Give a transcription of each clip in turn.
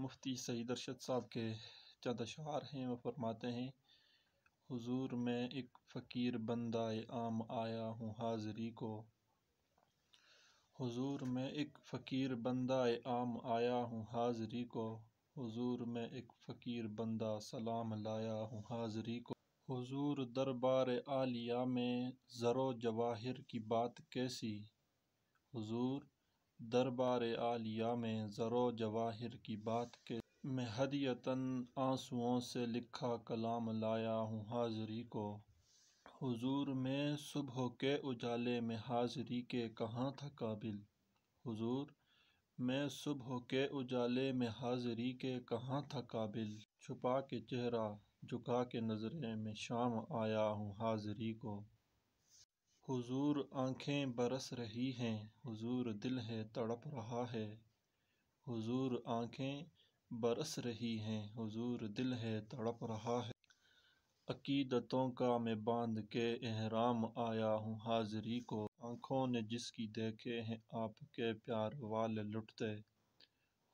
مفتی سعید ارشد صاحب کے چند اشعار ہیں۔ وہ فرماتے ہیں: حضور میں ایک فقیر بندہ عام آیا ہوں حاضری کو، حضور میں ایک فقیر بندہ عام آیا ہوں حاضری کو، حضور میں ایک فقیر بندہ سلام لایا ہوں حاضری کو۔ حضور دربار عالیہ میں زر و جواہر کی بات کیسی، حضور دربار عالیہ میں زر و جواہر کی بات کیسی، میں ہدیۃً آنسوؤں سے لکھا کلام لایا ہوں حاضری کو۔ حضور میں صبح کے اجالے میں حاضری کے کہاں تھا قابل، حضور میں صبح کے اجالے میں حاضری کے کہاں تھا قابل، چھپا کے چہرہ جھکا کے نظریں میں شام آیا ہوں حاضری کو۔ حضور آنکھیں برس رہی ہیں، حضور دل ہے تڑپ رہا ہے، حضور آنکھیں برس رہی ہیں، حضور دل ہے تڑپ رہا ہے۔ عقیدتوں کا میں باندھ کے احرام آیا ہوں حاضری کو، آنکھوں نے جس کی دیکھے ہیں آپ کے پیار والے لٹتے،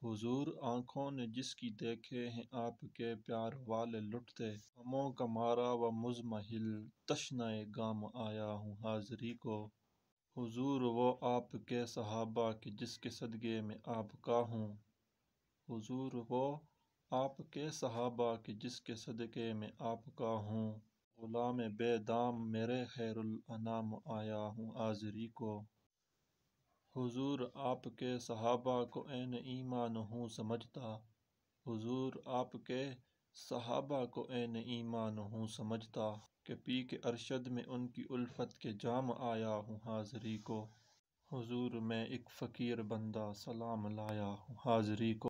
حضور آنکھوں نے جس کی دیکھے ہیں آپ کے پیار والے لٹتے، غموں کا مارا و مضمحل تشنہ گام آیا ہوں حاضری کو۔ حضور وہ آپ کے صحابہ کہ جس کے صدقے میں آپ کا ہوں، حضور وہ آپ کے صحابہ کہ جس کے صدقے میں آپ کا ہوں، غلام بے دام میرے خیر الانام آیا ہوں حاضری کو۔ حضور آپ کے صحابہ کو عین ایمان ہوں سمجھتا، حضور آپ کے صحابہ کو عین ایمان ہوں سمجھتا، کہ پی کے ارشد میں ان کی الفت کے جام آیا ہوں حاضری کو۔ حضور میں ایک فقیر بندہ سلام لایا ہوں حاضری کو۔